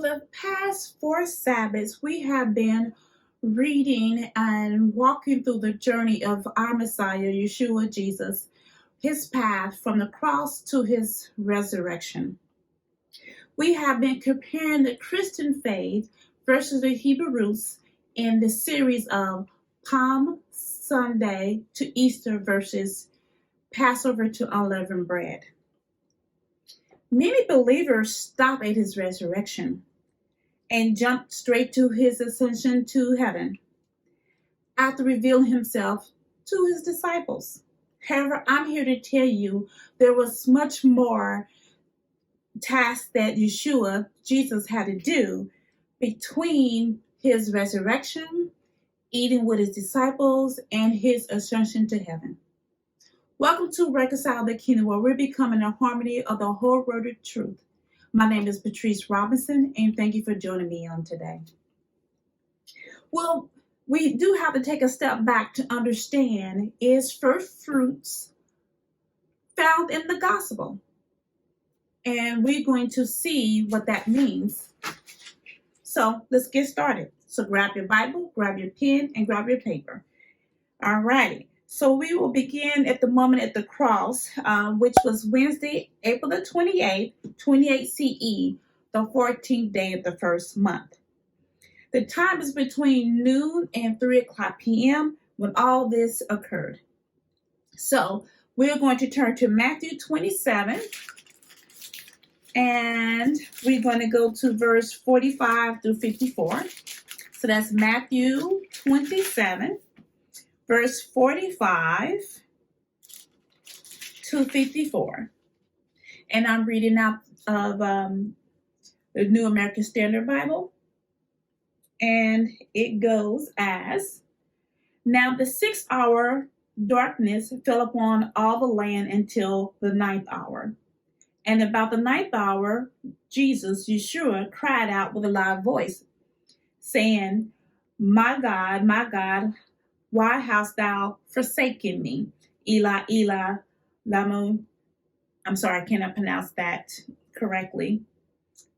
the past 4 Sabbaths, we have been reading and walking through the journey of our Messiah, Yeshua Jesus, his path from the cross to his resurrection. We have been comparing the Christian faith versus the Hebrew roots in the series of Palm Sunday to Easter versus Passover to unleavened bread. Many believers stop at his resurrection and jump straight to his ascension to heaven after revealing himself to his disciples. However, I'm here to tell you there was much more task that Yeshua, Jesus, had to do between his resurrection, eating with his disciples, and his ascension to heaven. Welcome to Reconcile the Kingdom, where we're becoming a harmony of the whole word of truth. My name is Patrice Robinson, and thank you for joining me on today. Well, we do have to take a step back to understand, is first fruits found in the gospel? And we're going to see what that means. So let's get started. So grab your Bible, grab your pen, and grab your paper. All righty. So we will begin at the moment at the cross, which was Wednesday, April the 28th, 28 CE, the 14th day of the first month. The time is between noon and 3 o'clock p.m. when all this occurred. So we're going to turn to Matthew 27, and we're going to go to verse 45 through 54. So that's Matthew 27. Verse 45 to 54. And I'm reading out of the New American Standard Bible. And it goes as, "Now the 6th hour darkness fell upon all the land until the 9th hour. And about the 9th hour, Jesus, Yeshua, cried out with a loud voice, saying, my God, why hast thou forsaken me? Eli, Eli, lama." I'm sorry, I cannot pronounce that correctly,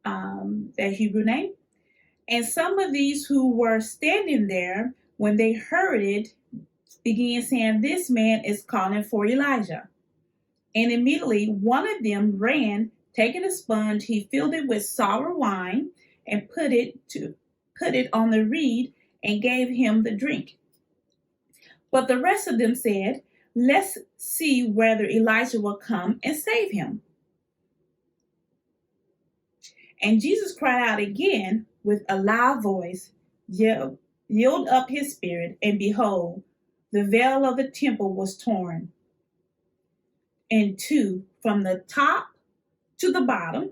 that Hebrew name. And some of these who were standing there, when they heard it, began saying, "This man is calling for Elijah." And immediately one of them ran, taking a sponge, he filled it with sour wine and put it on the reed and gave him the drink. But the rest of them said, "Let's see whether Elijah will come and save him." And Jesus cried out again with a loud voice, yelled up his spirit, and behold, the veil of the temple was torn in two from the top to the bottom.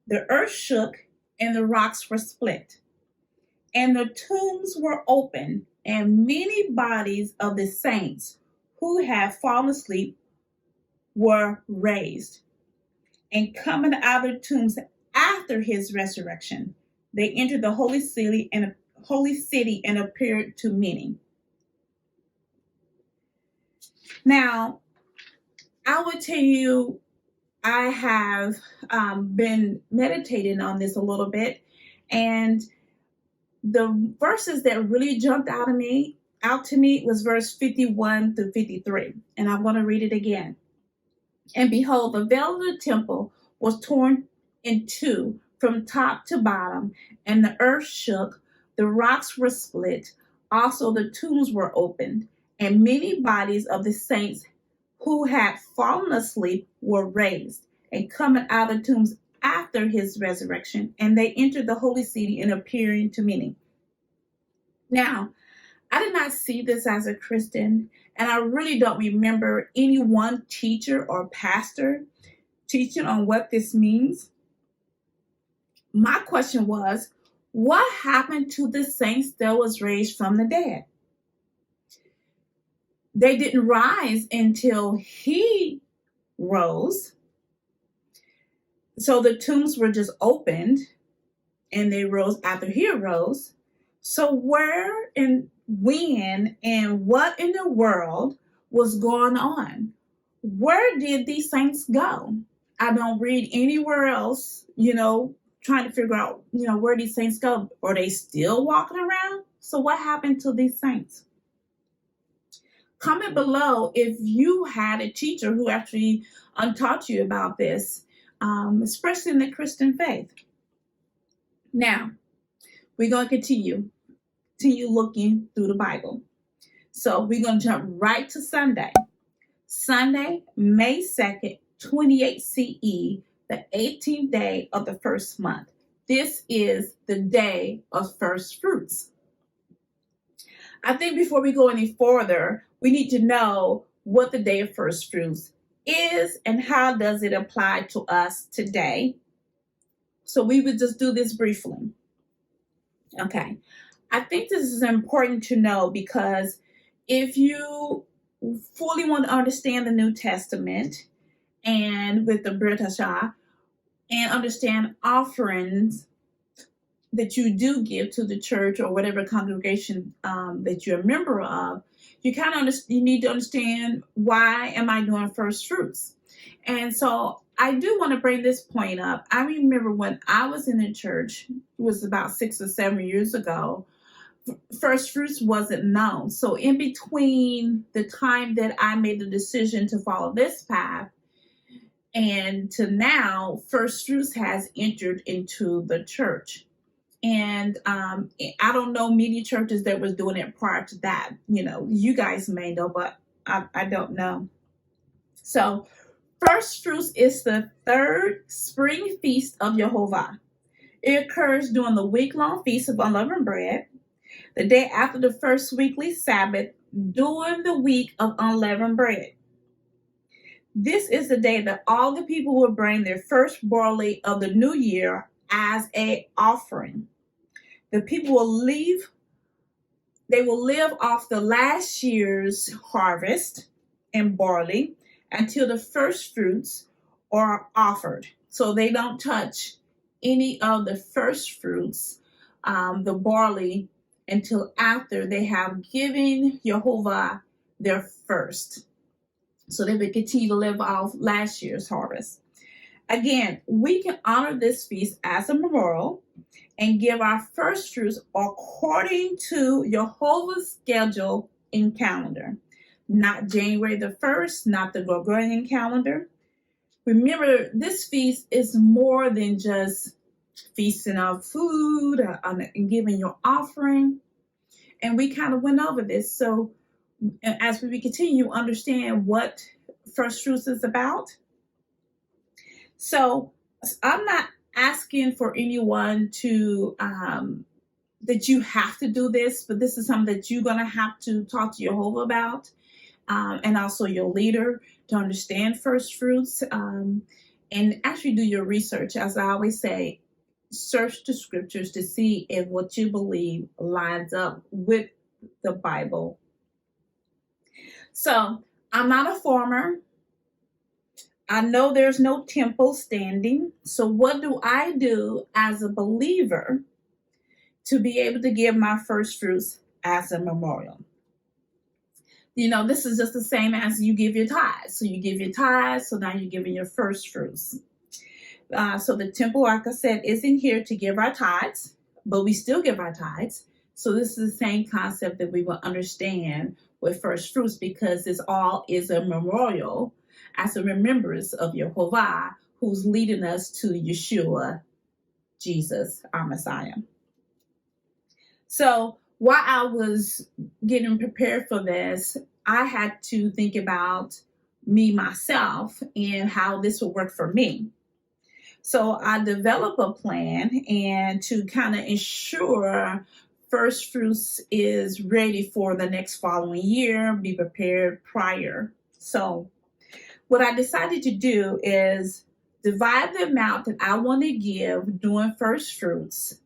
The earth shook and the rocks were split, and the tombs were opened, and many bodies of the saints who had fallen asleep were raised. And coming out of the tombs after his resurrection, they entered the holy city and appeared to many. Now, I would tell you, I have been meditating on this a little bit, and the verses that really jumped out to me was verse 51 through 53. And I want to read it again. "And behold, the veil of the temple was torn in two from top to bottom, and the earth shook, the rocks were split, also the tombs were opened, and many bodies of the saints who had fallen asleep were raised, and coming out of the tombs after his resurrection, and they entered the holy city and appearing to many." Now, I did not see this as a Christian, and I really don't remember any one teacher or pastor teaching on what this means. My question was, what happened to the saints that was raised from the dead? They didn't rise until he rose. So the tombs were just opened, and they rose after he arose. So where and when and what in the world was going on? Where did these saints go? I don't read anywhere else, trying to figure out, where these saints go. Are they still walking around? So what happened to these saints? Comment below if you had a teacher who actually taught you about this, especially in the Christian faith. Now, we're going to continue looking through the Bible. So we're going to jump right to Sunday. Sunday, May 2nd, 28 CE, the 18th day of the first month. This is the day of first fruits. I think before we go any further, we need to know what the day of first fruits is and how does it apply to us today. So we would just do this briefly. Okay. I think this is important to know because if you fully want to understand the New Testament and with the Brit Hadassah and understand offerings that you do give to the church or whatever congregation that you're a member of, you need to understand, why am I doing first fruits? And so I do want to bring this point up. I remember when I was in the church, it was about 6 or 7 years ago, first fruits wasn't known. So in between the time that I made the decision to follow this path and to now, first fruits has entered into the church. And I don't know many churches that was doing it prior to that. You guys may know, but I don't know. So First Fruits is the third spring feast of Yehovah. It occurs during the week-long Feast of Unleavened Bread, the day after the first weekly Sabbath during the week of Unleavened Bread. This is the day that all the people will bring their first barley of the new year as an offering. The people will live off the last year's harvest and barley until the first fruits are offered. So they don't touch any of the first fruits, the barley, until after they have given Yehovah their first. So they will continue to live off last year's harvest. Again, we can honor this feast as a memorial and give our first fruits according to Yehovah's schedule and calendar. Not January the 1st, not the Gregorian calendar. Remember, this feast is more than just feasting of food and giving your offering. And we kind of went over this. So as we continue, understand what first fruits is about. So I'm not asking for anyone to that you have to do this, but this is something that you're going to have to talk to Yehovah about, and also your leader, to understand first fruits, and actually do your research. As I always say, search the scriptures to see if what you believe lines up with the Bible. So I'm not a farmer. I know there's no temple standing. So what do I do as a believer to be able to give my first fruits as a memorial? This is just the same as you give your tithes. So you give your tithes, so now you're giving your first fruits. So the temple, like I said, isn't here to give our tithes, but we still give our tithes. So this is the same concept that we will understand with first fruits, because this all is a memorial as a remembrance of Yehovah, who's leading us to Yeshua, Jesus, our Messiah. So while I was getting prepared for this, I had to think about me, myself, and how this would work for me. So I developed a plan and to kind of ensure First Fruits is ready for the next following year, be prepared prior. So what I decided to do is divide the amount that I want to give during First Fruits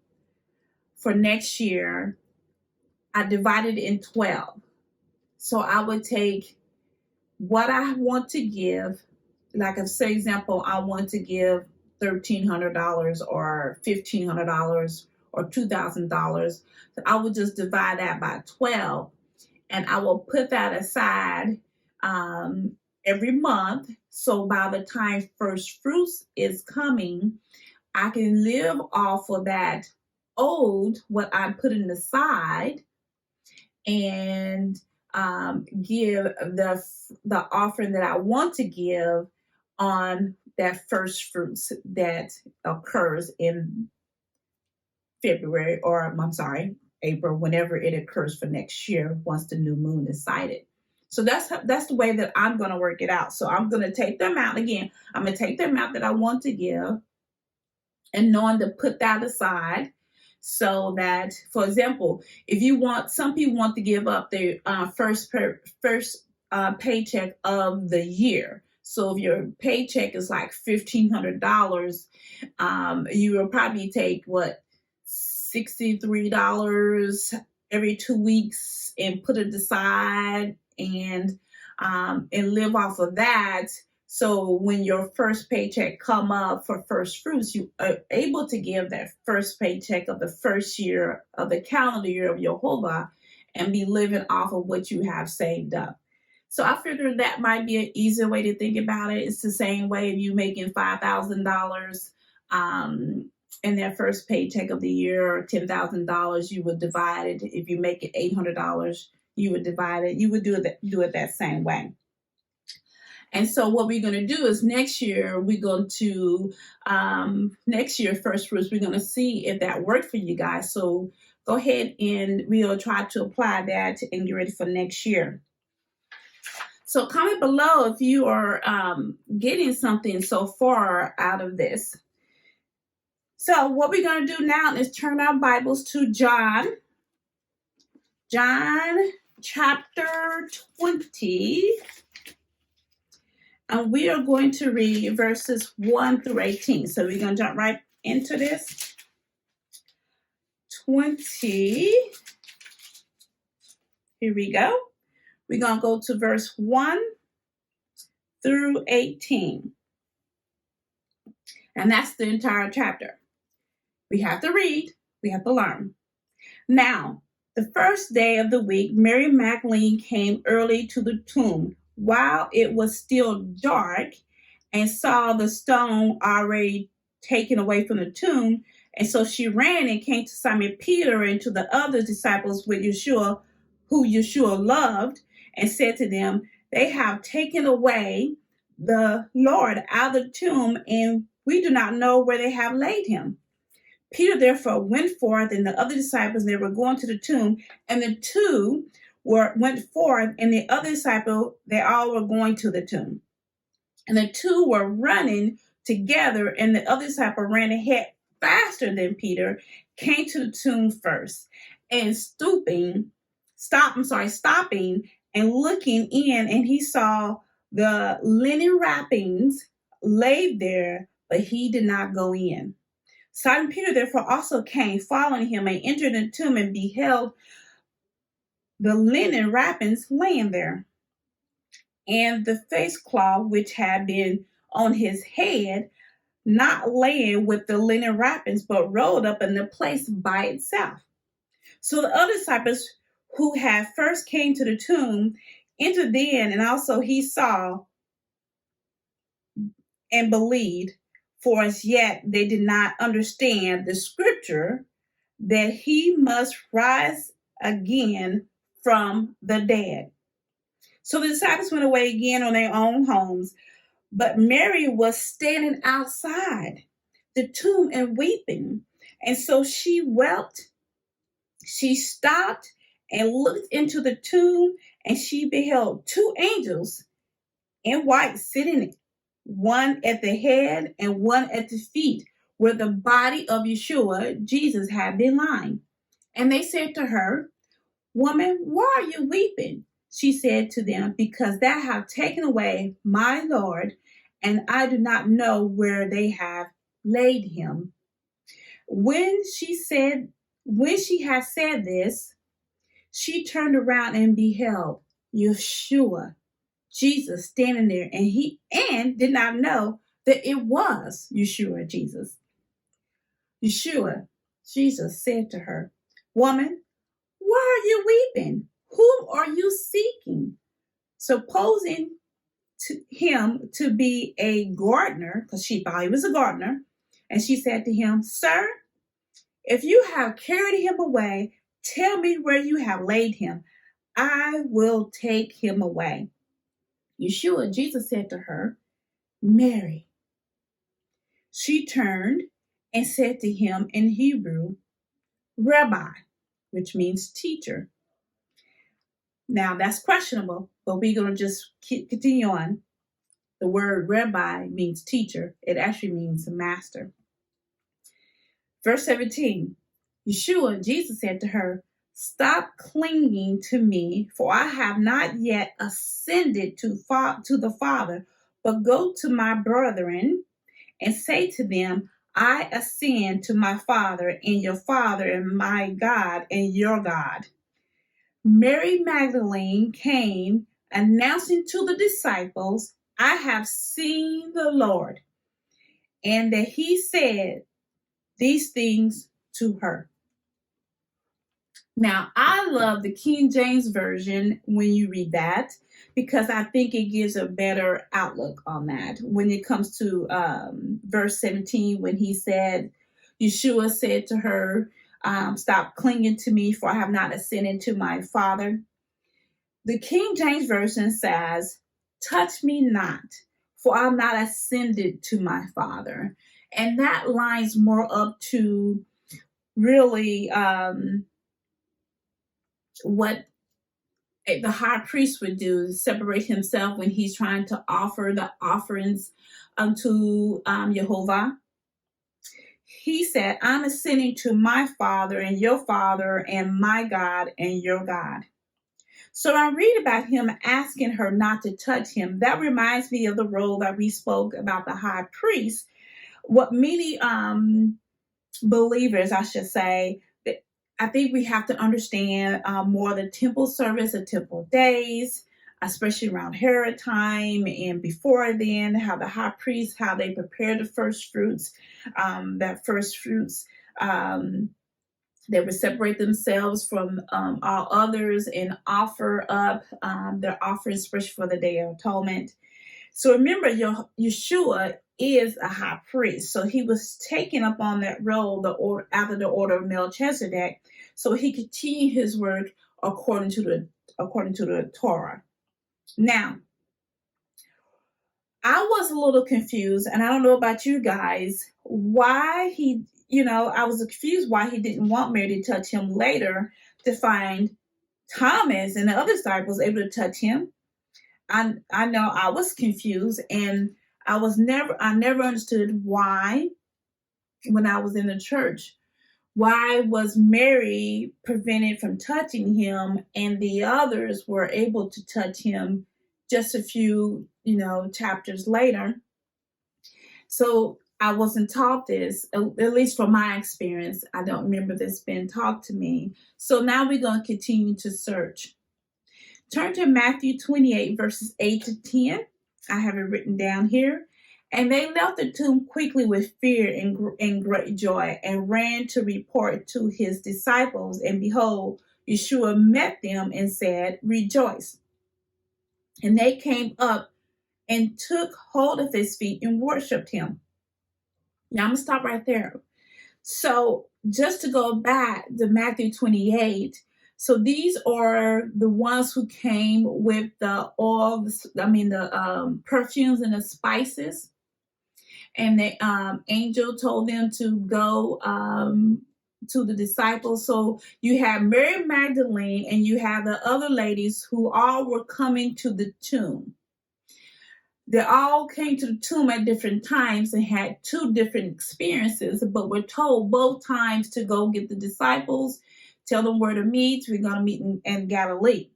for next year. I divided it in 12. So I would take what I want to give, like if, say, example, I want to give $1,300 or $1,500 or $2,000. I would just divide that by 12, and I will put that aside every month. So by the time First Fruits is coming, I can live off of that old, what I'm putting aside, and give the offering that I want to give on that first fruits that occurs in February, or I'm sorry, April, whenever it occurs for next year, once the new moon is sighted. So that's the way that I'm going to work it out. So I'm going to take the amount again. I'm going to take the amount that I want to give, and knowing to put that aside, so that, for example, if you want, some people want to give up their first paycheck of the year. So if your paycheck is like $1,500, you will probably take $63 every 2 weeks and put it aside, and live off of that. So when your first paycheck come up for first fruits, you are able to give that first paycheck of the first year of the calendar year of Yehovah and be living off of what you have saved up. So I figured that might be an easier way to think about it. It's the same way if you making $5,000 in their first paycheck of the year, or $10,000, you would divide it. If you make it $800, you would divide it. You would do it that same way. And so what we're going to do is next year, first fruits, we're going to see if that worked for you guys. So go ahead and we'll try to apply that and get ready for next year. So comment below if you are getting something so far out of this. So what we're going to do now is turn our Bibles to John chapter 20. And we are going to read verses 1 through 18. So we're going to jump right into this. 20. Here we go. We're going to go to verse 1 through 18. And that's the entire chapter. We have to read. We have to learn. Now, the first day of the week, Mary Magdalene came early to the tomb while it was still dark, and saw the stone already taken away from the tomb. And so she ran and came to Simon Peter and to the other disciples with Yeshua, who Yeshua loved, and said to them, "They have taken away the Lord out of the tomb, and we do not know where they have laid him." Peter therefore went forth, and the other disciples, they were going to the tomb, and the two went forth, and the other disciple, they all were going to the tomb. And the two were running together, and the other disciple ran ahead faster than Peter, came to the tomb first, and stopping and looking in, and he saw the linen wrappings laid there, but he did not go in. Simon Peter therefore also came, following him, and entered the tomb, and beheld the linen wrappings laying there, and the face cloth which had been on his head, not laying with the linen wrappings, but rolled up in the place by itself. So the other disciples who had first came to the tomb entered then, and also he saw and believed, for as yet they did not understand the scripture that he must rise again from the dead. So the disciples went away again on their own homes, but Mary was standing outside the tomb and weeping. And so she wept. She stopped and looked into the tomb, and she beheld two angels in white sitting, one at the head and one at the feet, where the body of Yeshua, Jesus, had been lying. And they said to her, "Woman, why are you weeping?" She said to them, "Because they have taken away my Lord, and I do not know where they have laid him." When she had said this, she turned around and beheld Yeshua, Jesus, standing there, and did not know that it was Yeshua, Jesus. Yeshua, Jesus, said to her, "Woman, why are you weeping? Whom are you seeking?" Supposing him to be a gardener, because she thought he was a gardener, And she said to him, Sir, if you have carried him away, tell me where you have laid him. I will take him away. Yeshua, Jesus said to her, Mary. She turned and said to him in Hebrew, Rabbi, which means teacher. Now that's questionable, but we're going to just continue on. The word rabbi means teacher. It actually means master. Verse 17, Yeshua, Jesus said to her, Stop clinging to me, for I have not yet ascended to the Father, but go to my brethren and say to them, I ascend to my Father and your Father, and my God and your God. Mary Magdalene came, announcing to the disciples, I have seen the Lord, and that he said these things to her. Now, I love the King James Version when you read that, because I think it gives a better outlook on that. When it comes to verse 17, when he said, Yeshua said to her, Stop clinging to me, for I have not ascended to my Father. The King James Version says, Touch me not, for I'm not ascended to my Father. And that lines more up to really what the high priest would do, separate himself when he's trying to offer the offerings unto Yehovah. He said, I'm ascending to my Father and your Father, and my God and your God. So I read about him asking her not to touch him. That reminds me of the role that we spoke about the high priest. What many believers, I should say, I think we have to understand more the temple service, the temple days, especially around Herod time and before then, how the high priest, how they prepare the first fruits, that first fruits, they would separate themselves from all others and offer up their offerings, especially for the Day of Atonement. So remember, Yeshua is a high priest. So he was taken up on that role after the order of Melchizedek. So he continued his work according to the Torah. Now, I was a little confused, and I don't know about you guys, why I was confused why he didn't want Mary to touch him later, to find Thomas and the other disciples able to touch him. I know I was confused, and I never understood why, when I was in the church, why was Mary prevented from touching him and the others were able to touch him just a few, chapters later. So I wasn't taught this, at least from my experience. I don't remember this being taught to me. So now we're going to continue to search. Turn to Matthew 28, verses 8 to 10. I have it written down here. And they left the tomb quickly with fear and great joy, and ran to report to his disciples. And behold, Yeshua met them and said, Rejoice. And they came up and took hold of his feet and worshiped him. Now I'm going to stop right there. So just to go back to Matthew 28, so these are the ones who came with the oil, the perfumes and the spices. And the angel told them to go to the disciples. So you have Mary Magdalene and you have the other ladies who all were coming to the tomb. They all came to the tomb at different times and had two different experiences, but were told both times to go get the disciples, tell them where to meet. We're going to meet in Galilee.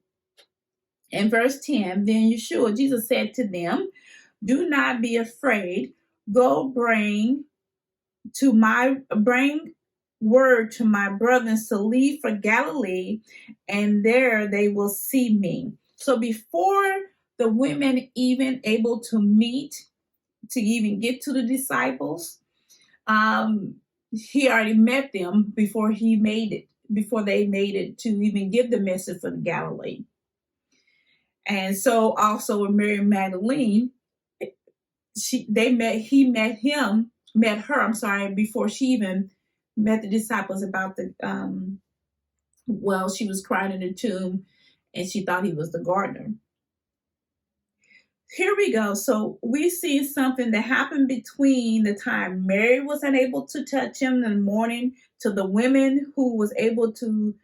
In verse 10, then Yeshua, Jesus said to them, Do not be afraid. Go bring word to my brothers to leave for Galilee, and there they will see me. So before the women even able to meet, to even get to the disciples, he already met them before they made it to even give the message for the Galilee. And so also with Mary Magdalene, he met him met her, before she even met the disciples about she was crying in the tomb and she thought he was the gardener. Here we go. So we see something that happened between the time Mary was unable to touch him in the morning to the women who was able to,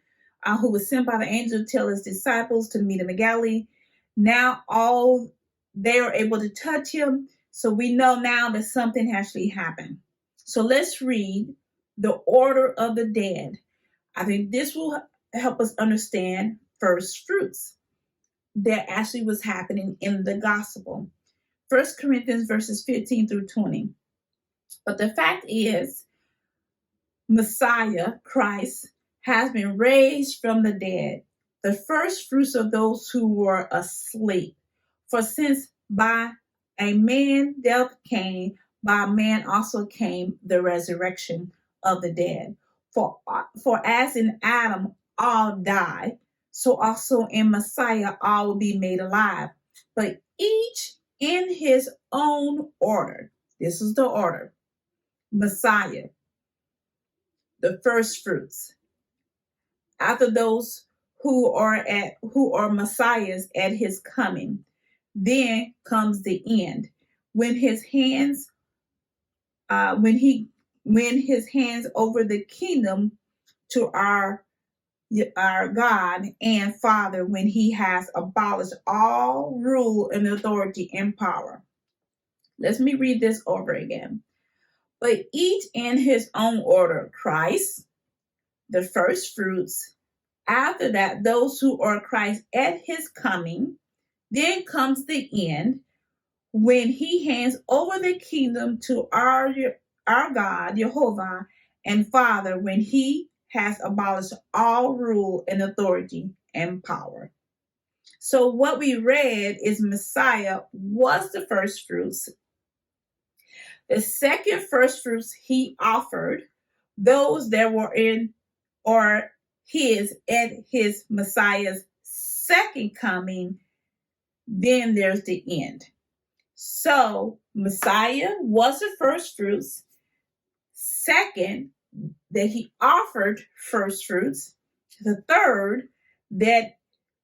who was sent by the angel to tell his disciples to meet him in Galilee. Now all they are able to touch him. So we know now that something actually happened. So let's read the order of the dead. I think this will help us understand first fruits that actually was happening in the gospel. 1 Corinthians verses 15 through 20. But the fact is, Messiah, Christ, has been raised from the dead, the first fruits of those who were asleep. For since by a man death came, by a man also came the resurrection of the dead. For as in Adam all die, so also in Messiah all will be made alive, but each in his own order. This is the order. Messiah, the first fruits. After those who are Messiahs at his coming, then comes the end, when his hands over the kingdom to our God and Father, when he has abolished all rule and authority and power. Let me read this over again. But each in his own order: Christ, the first fruits. After that, those who are Christ at his coming. Then comes the end, when he hands over the kingdom to our God, Yehovah, and Father, when he has abolished all rule and authority and power. So what we read is Messiah was the first fruits. The second first fruits he offered those that were in or at his Messiah's second coming. Then there's the end. So Messiah was the first fruits. Second, that he offered first fruits. The third, that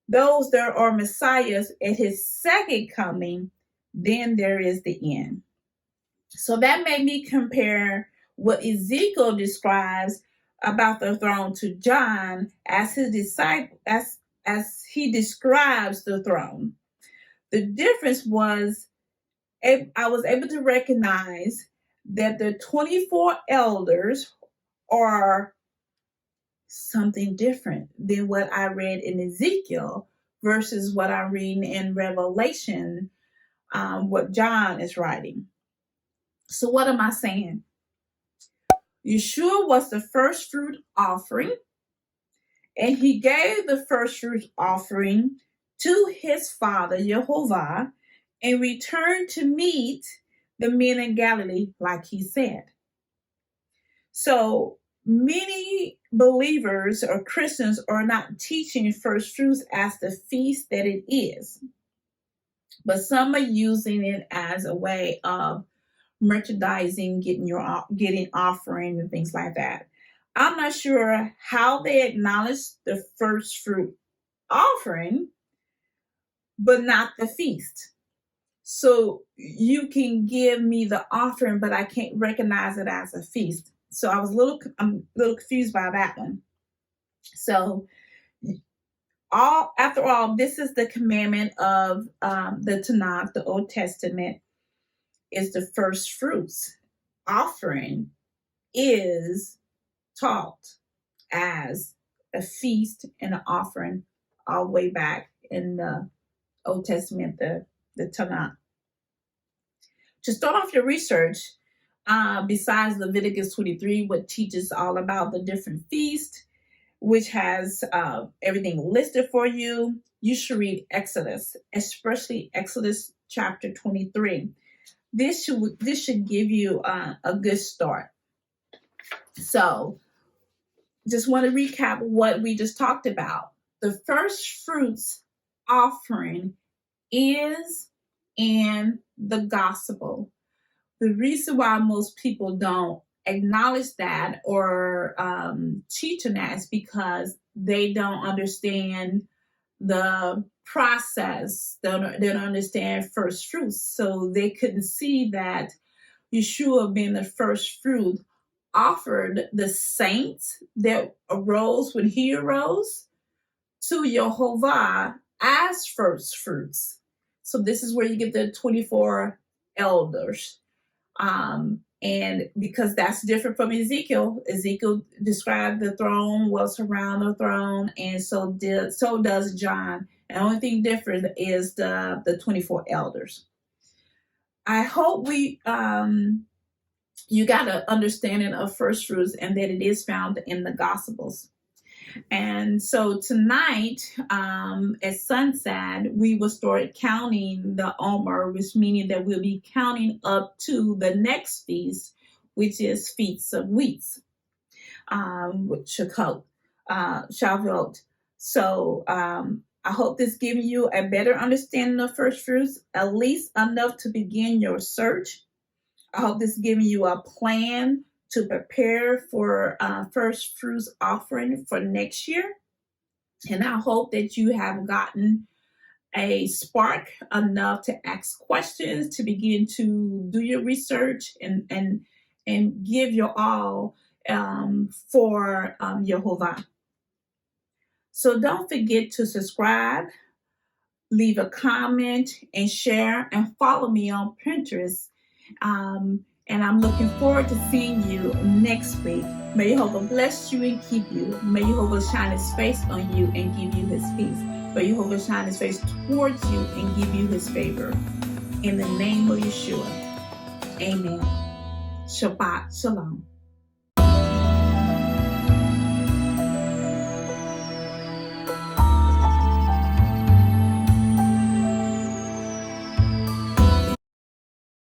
those that are Messiahs at his second coming, then there is the end. So that made me compare what Ezekiel describes about the throne to John as his disciple, as he describes the throne. The difference was I was able to recognize that the 24 elders are something different than what I read in Ezekiel versus what I'm reading in Revelation, what John is writing. So what am I saying? Yeshua was the first fruit offering, and he gave the first fruit offering to his father, Yehovah, and returned to meet the men in Galilee, like he said. So many believers or Christians are not teaching first fruits as the feast that it is, but some are using it as a way of merchandising, getting offering and things like that. I'm not sure how they acknowledge the first fruit offering, but not the feast. So you can give me the offering, but I can't recognize it as a feast. So I'm a little confused by that one. So after all, this is the commandment of the Tanakh, the Old Testament, is the first fruits. Offering is taught as a feast and an offering all the way back in the Old Testament, the Tanakh. To start off your research, besides Leviticus 23, what teaches all about the different feasts, which has everything listed for you, you should read Exodus, especially Exodus chapter 23. This should give you a good start. So, just want to recap what we just talked about. The first fruits offering is in the gospel. The reason why most people don't acknowledge that or teach on that is because they don't understand the process. They don't understand first fruits. So they couldn't see that Yeshua, being the first fruit, offered the saints that arose when he arose to Yehovah as first fruits. So this is where you get the 24 elders. And because that's different from Ezekiel, Ezekiel described the throne was around the throne, and so does John. The only thing different is the 24 elders. I hope you got an understanding of first fruits and that it is found in the Gospels. And so tonight, at sunset, we will start counting the Omer, which meaning that we'll be counting up to the next feast, which is Feast of Weeks, with Shavuot. So I hope this gives you a better understanding of first fruits, at least enough to begin your search. I hope this is giving you a plan to prepare for first fruits offering for next year. And I hope that you have gotten a spark enough to ask questions, to begin to do your research and give your all for Yehovah. So don't forget to subscribe, leave a comment, and share, and follow me on Pinterest. And I'm looking forward to seeing you next week. May Yehovah bless you and keep you. May Yehovah shine his face on you and give you his peace. May Yehovah shine his face towards you and give you his favor. In the name of Yeshua. Amen. Shabbat Shalom.